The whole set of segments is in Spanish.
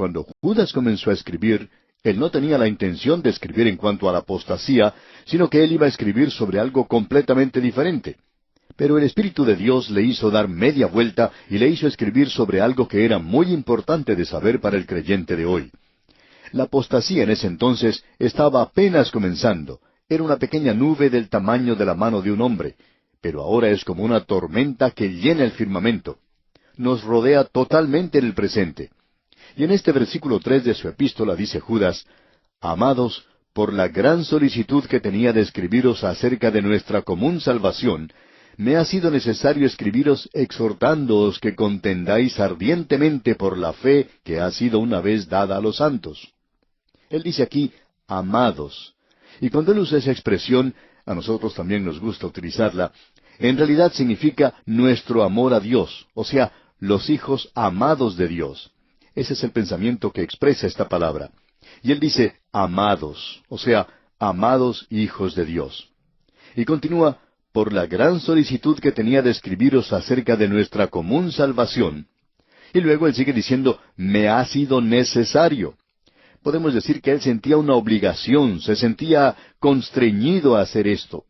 Cuando Judas comenzó a escribir, él no tenía la intención de escribir en cuanto a la apostasía, sino que él iba a escribir sobre algo completamente diferente. Pero el Espíritu de Dios le hizo dar media vuelta y le hizo escribir sobre algo que era muy importante de saber para el creyente de hoy. La apostasía en ese entonces estaba apenas comenzando. Era una pequeña nube del tamaño de la mano de un hombre, pero ahora es como una tormenta que llena el firmamento. Nos rodea totalmente en el presente. Y en este versículo 3 de su epístola dice Judas: Amados, por la gran solicitud que tenía de escribiros acerca de nuestra común salvación, me ha sido necesario escribiros exhortándoos que contendáis ardientemente por la fe que ha sido una vez dada a los santos. Él dice aquí, amados. Y cuando él usa esa expresión, a nosotros también nos gusta utilizarla, en realidad significa nuestro amor a Dios, o sea, los hijos amados de Dios. Ese es el pensamiento que expresa esta palabra. Y él dice, amados, o sea, amados hijos de Dios. Y continúa, por la gran solicitud que tenía de escribiros acerca de nuestra común salvación. Y luego él sigue diciendo, me ha sido necesario. Podemos decir que él sentía una obligación, se sentía constreñido a hacer esto.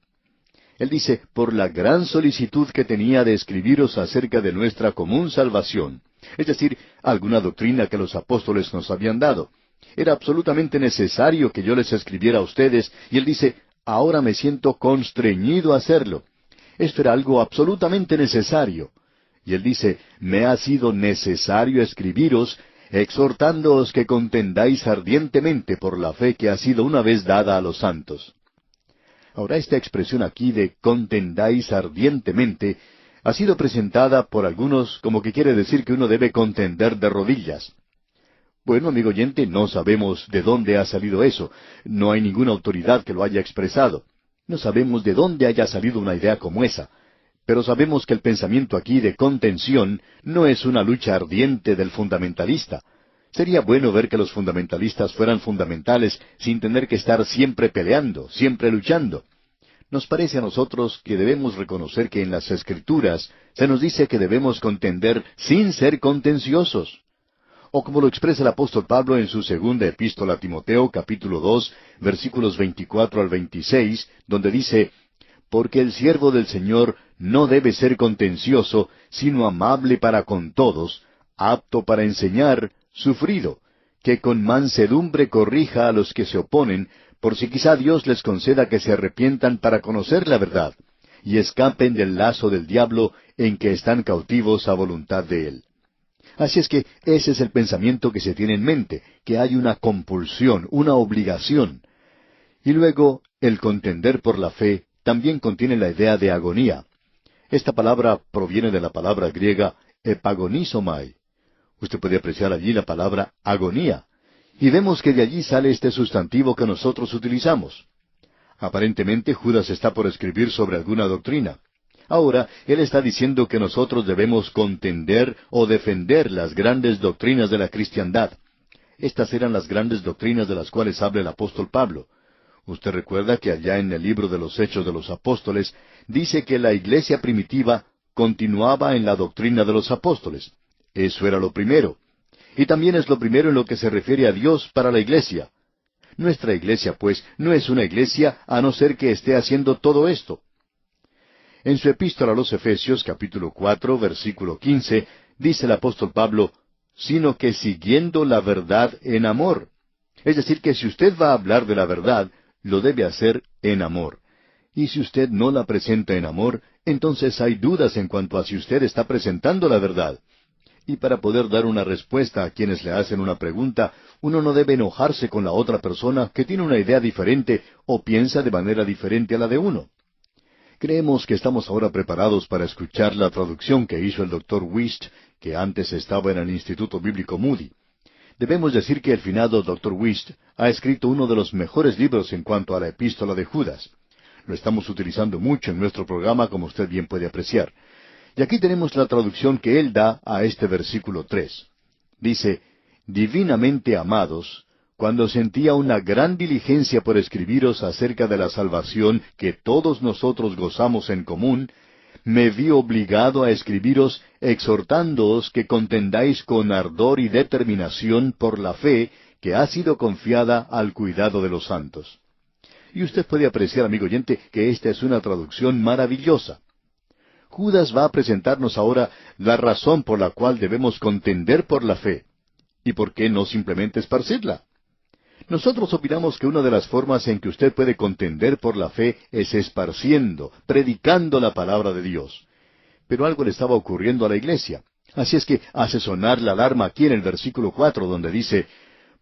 Él dice, por la gran solicitud que tenía de escribiros acerca de nuestra común salvación. Es decir, alguna doctrina que los apóstoles nos habían dado. Era absolutamente necesario que yo les escribiera a ustedes, y él dice, ahora me siento constreñido a hacerlo. Esto era algo absolutamente necesario. Y él dice, me ha sido necesario escribiros, exhortándoos que contendáis ardientemente por la fe que ha sido una vez dada a los santos. Ahora, esta expresión aquí de contendáis ardientemente ha sido presentada por algunos como que quiere decir que uno debe contender de rodillas. Bueno, amigo oyente, no sabemos de dónde ha salido eso. No hay ninguna autoridad que lo haya expresado. No sabemos de dónde haya salido una idea como esa. Pero sabemos que el pensamiento aquí de contención no es una lucha ardiente del fundamentalista. Sería bueno ver que los fundamentalistas fueran fundamentales sin tener que estar siempre peleando, siempre luchando. Nos parece a nosotros que debemos reconocer que en las Escrituras se nos dice que debemos contender sin ser contenciosos. O como lo expresa el apóstol Pablo en su segunda epístola a Timoteo, capítulo 2, versículos 24 al 26, donde dice, porque el siervo del Señor no debe ser contencioso, sino amable para con todos, apto para enseñar, sufrido, que con mansedumbre corrija a los que se oponen, por si quizá Dios les conceda que se arrepientan para conocer la verdad, y escapen del lazo del diablo en que están cautivos a voluntad de él. Así es que ese es el pensamiento que se tiene en mente, que hay una compulsión, una obligación. Y luego, el contender por la fe también contiene la idea de agonía. Esta palabra proviene de la palabra griega epagonizomai. Usted puede apreciar allí la palabra agonía. Y vemos que de allí sale este sustantivo que nosotros utilizamos. Aparentemente Judas está por escribir sobre alguna doctrina. Ahora, él está diciendo que nosotros debemos contender o defender las grandes doctrinas de la cristiandad. Estas eran las grandes doctrinas de las cuales habla el apóstol Pablo. Usted recuerda que allá en el libro de los Hechos de los Apóstoles dice que la iglesia primitiva continuaba en la doctrina de los apóstoles. Eso era lo primero. Y también es lo primero en lo que se refiere a Dios para la iglesia. Nuestra iglesia, pues, no es una iglesia a no ser que esté haciendo todo esto. En su epístola a los Efesios, capítulo 4, versículo 15, dice el apóstol Pablo, sino que siguiendo la verdad en amor. Es decir, que si usted va a hablar de la verdad, lo debe hacer en amor. Y si usted no la presenta en amor, entonces hay dudas en cuanto a si usted está presentando la verdad. Y para poder dar una respuesta a quienes le hacen una pregunta, uno no debe enojarse con la otra persona que tiene una idea diferente o piensa de manera diferente a la de uno. Creemos que estamos ahora preparados para escuchar la traducción que hizo el Dr. Wuest, que antes estaba en el Instituto Bíblico Moody. Debemos decir que el finado Dr. Wuest ha escrito uno de los mejores libros en cuanto a la epístola de Judas. Lo estamos utilizando mucho en nuestro programa, como usted bien puede apreciar. Y aquí tenemos la traducción que él da a este versículo 3. Dice, divinamente amados, cuando sentía una gran diligencia por escribiros acerca de la salvación que todos nosotros gozamos en común, me vi obligado a escribiros exhortándoos que contendáis con ardor y determinación por la fe que ha sido confiada al cuidado de los santos. Y usted puede apreciar, amigo oyente, que esta es una traducción maravillosa. Judas va a presentarnos ahora la razón por la cual debemos contender por la fe. ¿Y por qué no simplemente esparcirla? Nosotros opinamos que una de las formas en que usted puede contender por la fe es esparciendo, predicando la palabra de Dios. Pero algo le estaba ocurriendo a la iglesia. Así es que hace sonar la alarma aquí en el versículo 4, donde dice,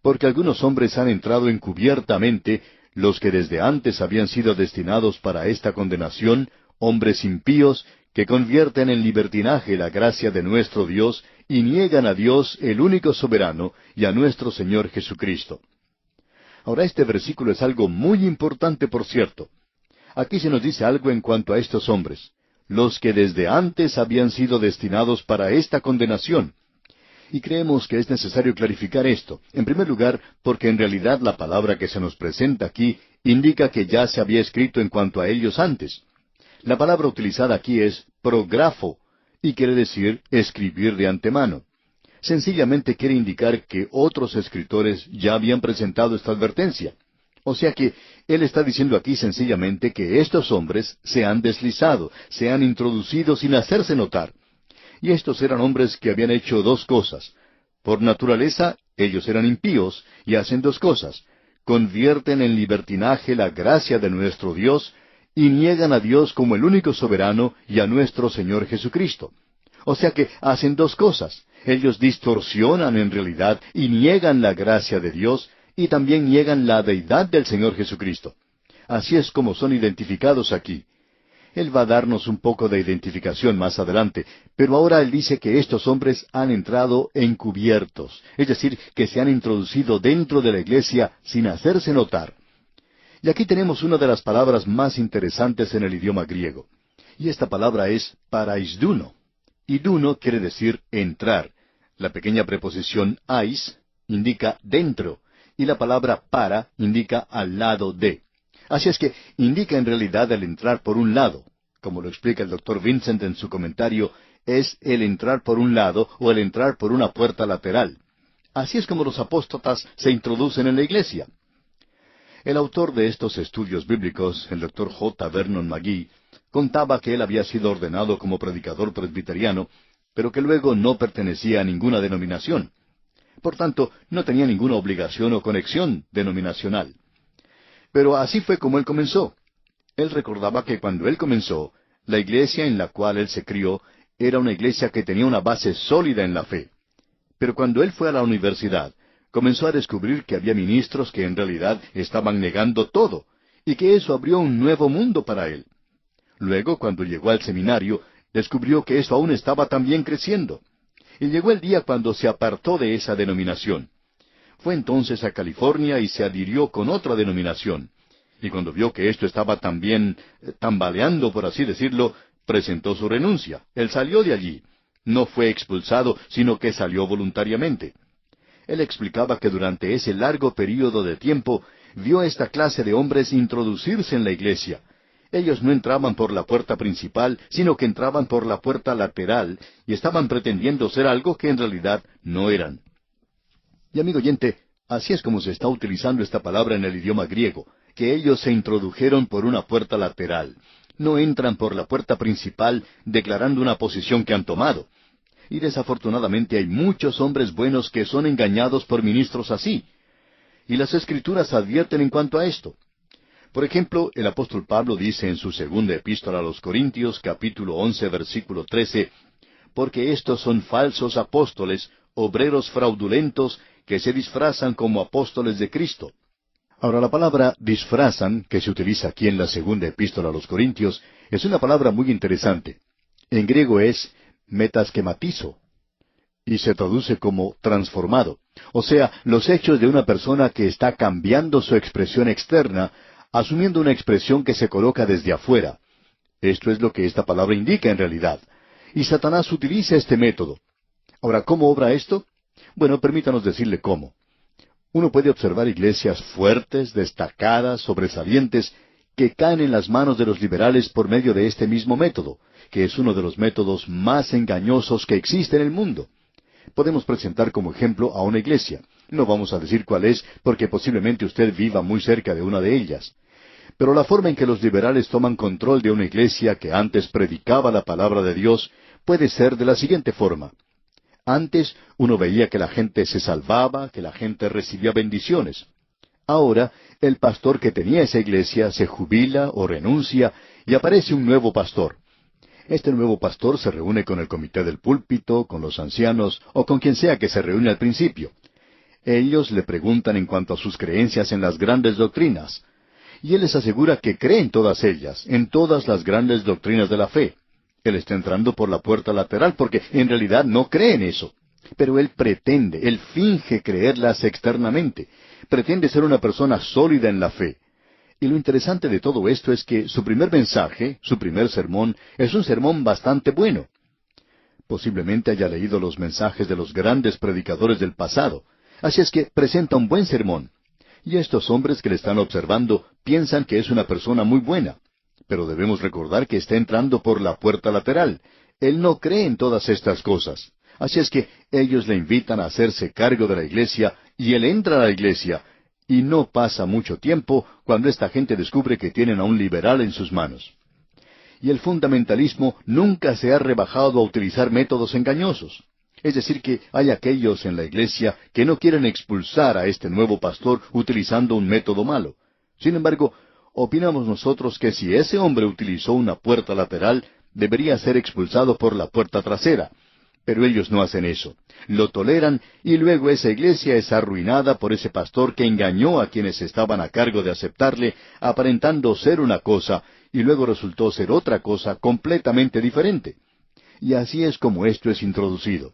porque algunos hombres han entrado encubiertamente, los que desde antes habían sido destinados para esta condenación, hombres impíos, que convierten en libertinaje la gracia de nuestro Dios y niegan a Dios, el único soberano, y a nuestro Señor Jesucristo. Ahora este versículo es algo muy importante, por cierto. Aquí se nos dice algo en cuanto a estos hombres, los que desde antes habían sido destinados para esta condenación. Y creemos que es necesario clarificar esto. En primer lugar, porque en realidad la palabra que se nos presenta aquí indica que ya se había escrito en cuanto a ellos antes. La palabra utilizada aquí es prografo, y quiere decir escribir de antemano. Sencillamente quiere indicar que otros escritores ya habían presentado esta advertencia. O sea que él está diciendo aquí sencillamente que estos hombres se han deslizado, se han introducido sin hacerse notar. Y estos eran hombres que habían hecho dos cosas. Por naturaleza, ellos eran impíos y hacen dos cosas. Convierten en libertinaje la gracia de nuestro Dios y niegan a Dios como el único soberano y a nuestro Señor Jesucristo. O sea que hacen dos cosas. Ellos distorsionan en realidad y niegan la gracia de Dios y también niegan la deidad del Señor Jesucristo. Así es como son identificados aquí. Él va a darnos un poco de identificación más adelante, pero ahora él dice que estos hombres han entrado encubiertos, es decir, que se han introducido dentro de la iglesia sin hacerse notar. Y aquí tenemos una de las palabras más interesantes en el idioma griego. Y esta palabra es paraisduno. Iduno quiere decir entrar. La pequeña preposición ais indica dentro, y la palabra para indica al lado de. Así es que indica en realidad el entrar por un lado. Como lo explica el Dr. Vincent en su comentario, es el entrar por un lado o el entrar por una puerta lateral. Así es como los apóstatas se introducen en la iglesia. El autor de estos estudios bíblicos, el Dr. J. Vernon McGee, contaba que él había sido ordenado como predicador presbiteriano, pero que luego no pertenecía a ninguna denominación. Por tanto, no tenía ninguna obligación o conexión denominacional. Pero así fue como él comenzó. Él recordaba que cuando él comenzó, la iglesia en la cual él se crió era una iglesia que tenía una base sólida en la fe. Pero cuando él fue a la universidad, comenzó a descubrir que había ministros que en realidad estaban negando todo, y que eso abrió un nuevo mundo para él. Luego, cuando llegó al seminario, descubrió que eso aún estaba también creciendo. Y llegó el día cuando se apartó de esa denominación. Fue entonces a California y se adhirió con otra denominación. Y cuando vio que esto estaba también tambaleando, por así decirlo, presentó su renuncia. Él salió de allí. No fue expulsado, sino que salió voluntariamente. Él explicaba que durante ese largo período de tiempo vio a esta clase de hombres introducirse en la iglesia. Ellos no entraban por la puerta principal, sino que entraban por la puerta lateral, y estaban pretendiendo ser algo que en realidad no eran. Y amigo oyente, así es como se está utilizando esta palabra en el idioma griego, que ellos se introdujeron por una puerta lateral. No entran por la puerta principal declarando una posición que han tomado. Y desafortunadamente hay muchos hombres buenos que son engañados por ministros así. Y las Escrituras advierten en cuanto a esto. Por ejemplo, el apóstol Pablo dice en su segunda epístola a los Corintios, capítulo 11, versículo 13, porque estos son falsos apóstoles, obreros fraudulentos, que se disfrazan como apóstoles de Cristo. Ahora, la palabra disfrazan, que se utiliza aquí en la segunda epístola a los Corintios, es una palabra muy interesante. En griego es metaschematizo, y se traduce como transformado. O sea, los hechos de una persona que está cambiando su expresión externa, asumiendo una expresión que se coloca desde afuera. Esto es lo que esta palabra indica en realidad. Y Satanás utiliza este método. Ahora, ¿cómo obra esto? Bueno, permítanos decirle cómo. Uno puede observar iglesias fuertes, destacadas, sobresalientes, que caen en las manos de los liberales por medio de este mismo método, que es uno de los métodos más engañosos que existe en el mundo. Podemos presentar como ejemplo a una iglesia. No vamos a decir cuál es, porque posiblemente usted viva muy cerca de una de ellas. Pero la forma en que los liberales toman control de una iglesia que antes predicaba la palabra de Dios puede ser de la siguiente forma. Antes uno veía que la gente se salvaba, que la gente recibía bendiciones. Ahora, el pastor que tenía esa iglesia se jubila o renuncia y aparece un nuevo pastor. Este nuevo pastor se reúne con el comité del púlpito, con los ancianos o con quien sea que se reúne al principio. Ellos le preguntan en cuanto a sus creencias en las grandes doctrinas. Y él les asegura que cree en todas ellas, en todas las grandes doctrinas de la fe. Él está entrando por la puerta lateral porque en realidad no cree en eso. Pero él finge creerlas externamente. Pretende ser una persona sólida en la fe. Y lo interesante de todo esto es que su primer mensaje, su primer sermón, es un sermón bastante bueno. Posiblemente haya leído los mensajes de los grandes predicadores del pasado. Así es que presenta un buen sermón. Y estos hombres que le están observando piensan que es una persona muy buena. Pero debemos recordar que está entrando por la puerta lateral. Él no cree en todas estas cosas. Así es que ellos le invitan a hacerse cargo de la iglesia y él entra a la iglesia. Y no pasa mucho tiempo cuando esta gente descubre que tienen a un liberal en sus manos. Y el fundamentalismo nunca se ha rebajado a utilizar métodos engañosos. Es decir, que hay aquellos en la iglesia que no quieren expulsar a este nuevo pastor utilizando un método malo. Sin embargo, opinamos nosotros que si ese hombre utilizó una puerta lateral, debería ser expulsado por la puerta trasera. Pero ellos no hacen eso. Lo toleran y luego esa iglesia es arruinada por ese pastor que engañó a quienes estaban a cargo de aceptarle, aparentando ser una cosa, y luego resultó ser otra cosa completamente diferente. Y así es como esto es introducido.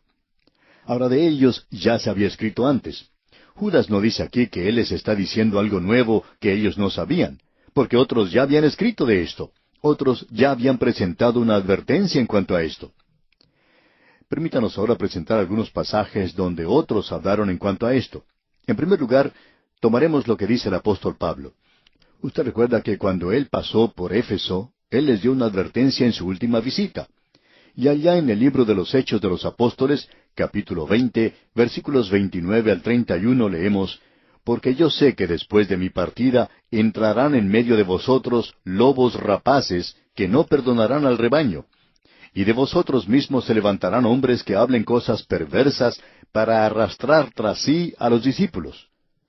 Ahora, de ellos ya se había escrito antes. Judas no dice aquí que él les está diciendo algo nuevo que ellos no sabían, porque otros ya habían escrito de esto. Otros ya habían presentado una advertencia en cuanto a esto. Permítanos ahora presentar algunos pasajes donde otros hablaron en cuanto a esto. En primer lugar, tomaremos lo que dice el apóstol Pablo. Usted recuerda que cuando él pasó por Éfeso, él les dio una advertencia en su última visita. Y allá en el libro de los Hechos de los Apóstoles, capítulo 20, versículos 29 al 31, leemos, «Porque yo sé que después de mi partida entrarán en medio de vosotros lobos rapaces que no perdonarán al rebaño. Y de vosotros mismos se levantarán hombres que hablen cosas perversas para arrastrar tras sí a los discípulos.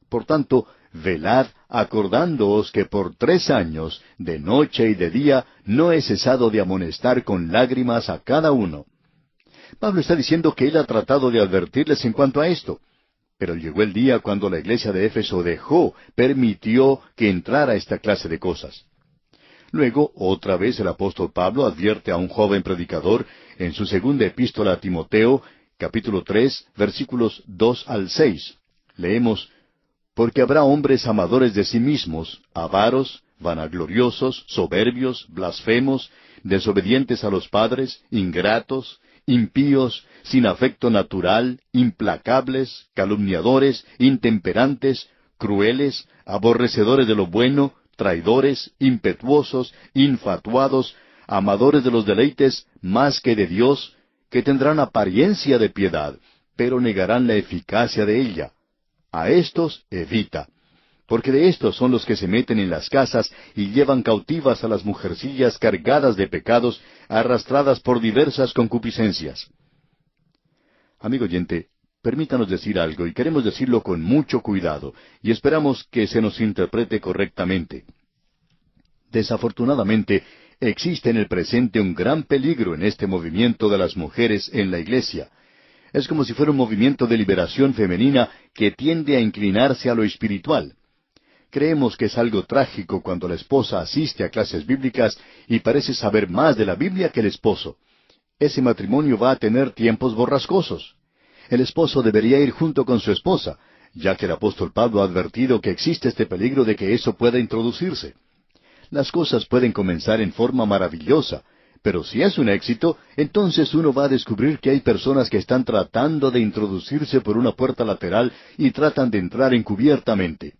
Por tanto, velad, acordándoos que por 3 años, de noche y de día, no he cesado de amonestar con lágrimas a cada uno». Pablo está diciendo que él ha tratado de advertirles en cuanto a esto. Pero llegó el día cuando la iglesia de Éfeso permitió que entrara esta clase de cosas. Luego, otra vez el apóstol Pablo advierte a un joven predicador en su segunda epístola a Timoteo, capítulo 3, versículos 2 al 6. Leemos, «Porque habrá hombres amadores de sí mismos, avaros, vanagloriosos, soberbios, blasfemos, desobedientes a los padres, ingratos, impíos, sin afecto natural, implacables, calumniadores, intemperantes, crueles, aborrecedores de lo bueno, traidores, impetuosos, infatuados, amadores de los deleites más que de Dios, que tendrán apariencia de piedad, pero negarán la eficacia de ella. A estos evita, porque de estos son los que se meten en las casas y llevan cautivas a las mujercillas cargadas de pecados, arrastradas por diversas concupiscencias». Amigo oyente, permítanos decir algo, y queremos decirlo con mucho cuidado, y esperamos que se nos interprete correctamente. Desafortunadamente, existe en el presente un gran peligro en este movimiento de las mujeres en la iglesia. Es como si fuera un movimiento de liberación femenina que tiende a inclinarse a lo espiritual. Creemos que es algo trágico cuando la esposa asiste a clases bíblicas y parece saber más de la Biblia que el esposo. Ese matrimonio va a tener tiempos borrascosos. El esposo debería ir junto con su esposa, ya que el apóstol Pablo ha advertido que existe este peligro de que eso pueda introducirse. Las cosas pueden comenzar en forma maravillosa, pero si es un éxito, entonces uno va a descubrir que hay personas que están tratando de introducirse por una puerta lateral y tratan de entrar encubiertamente.